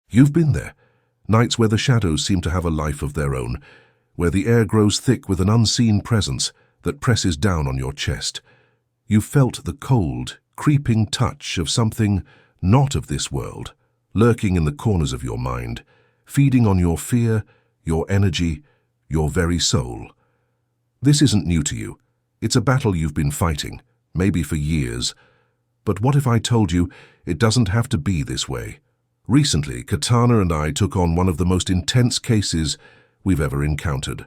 You've been there. Nights where the shadows seem to have a life of their own, where the air grows thick with an unseen presence that presses down on your chest. You've felt the cold, creeping touch of something not of this world, lurking in the corners of your mind, feeding on your fear, your energy, your very soul. This isn't new to you. It's a battle you've been fighting, maybe for years. But what if I told you it doesn't have to be this way? Recently, Katana and I took on one of the most intense cases we've ever encountered.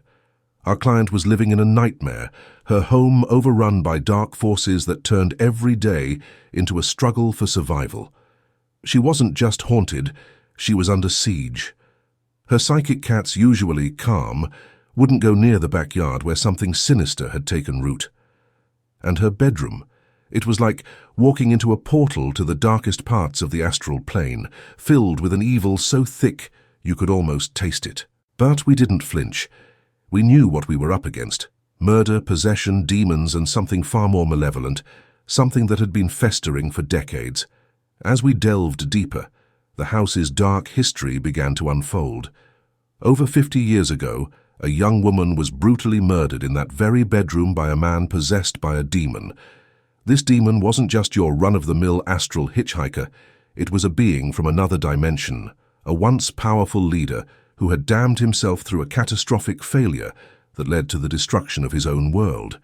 Our client was living in a nightmare, her home overrun by dark forces that turned every day into a struggle for survival. She wasn't just haunted, she was under siege. Her psychic cats, usually calm, wouldn't go near the backyard where something sinister had taken root. And her bedroom, it was like walking into a portal to the darkest parts of the astral plane, filled with an evil so thick you could almost taste it. But we didn't flinch. We knew what we were up against: murder, possession, demons, and something far more malevolent, something that had been festering for decades. As we delved deeper, the house's dark history began to unfold. Over 50 years ago, a young woman was brutally murdered in that very bedroom by a man possessed by a demon. This demon wasn't just your run-of-the-mill astral hitchhiker. It was a being from another dimension, a once powerful leader who had damned himself through a catastrophic failure that led to the destruction of his own world.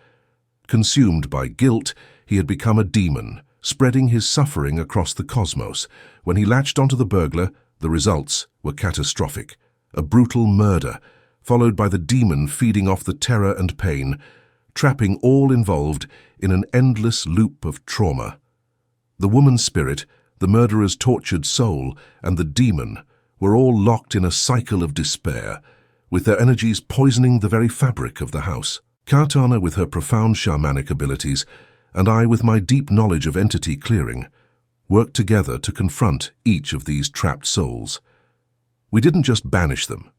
Consumed by guilt, he had become a demon, spreading his suffering across the cosmos. When he latched onto the burglar, the results were catastrophic. A brutal murder, followed by the demon feeding off the terror and pain, trapping all involved in an endless loop of trauma. The woman's spirit, the murderer's tortured soul, and the demon were all locked in a cycle of despair, with their energies poisoning the very fabric of the house. Katana, with her profound shamanic abilities, and I, with my deep knowledge of entity clearing, worked together to confront each of these trapped souls. We didn't just banish them.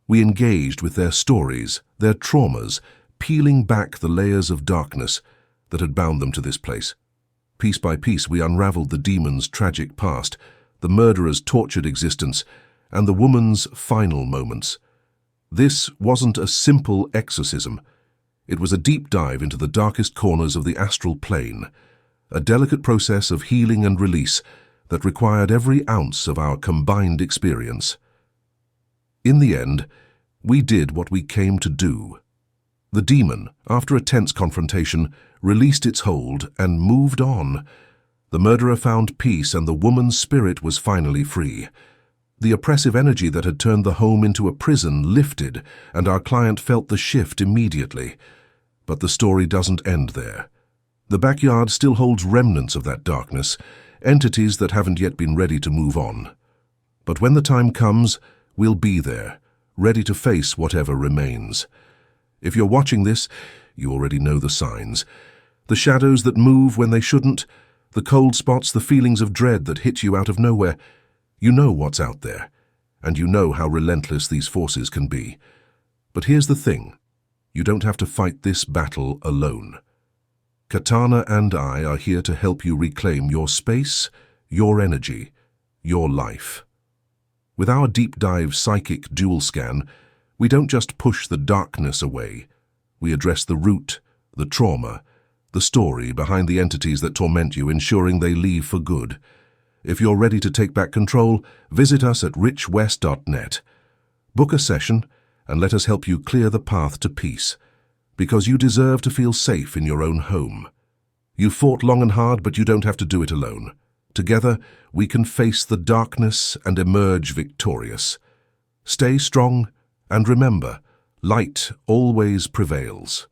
We engaged with their stories, their traumas, peeling back the layers of darkness that had bound them to this place. Piece by piece, we unraveled the demon's tragic past, the murderer's tortured existence, and the woman's final moments. This wasn't a simple exorcism. It was a deep dive into the darkest corners of the astral plane, a delicate process of healing and release that required every ounce of our combined experience. In the end, we did what we came to do. The demon, after a tense confrontation, released its hold and moved on. The murderer found peace, and the woman's spirit was finally free. The oppressive energy that had turned the home into a prison lifted, and our client felt the shift immediately. But the story doesn't end there. The backyard still holds remnants of that darkness, entities that haven't yet been ready to move on. But when the time comes, we'll be there, ready to face whatever remains. If you're watching this, you already know the signs. The shadows that move when they shouldn't, the cold spots, the feelings of dread that hit you out of nowhere. You know what's out there, and you know how relentless these forces can be. But here's the thing. You don't have to fight this battle alone. Katana and I are here to help you reclaim your space, your energy, your life. With our deep dive psychic dual scan, we don't just push the darkness away. We address the root, the trauma, the story behind the entities that torment you, ensuring they leave for good. If you're ready to take back control, visit us at richwest.net. Book a session and let us help you clear the path to peace, because you deserve to feel safe in your own home. You fought long and hard, but you don't have to do it alone. Together, we can face the darkness and emerge victorious. Stay strong, and remember, light always prevails.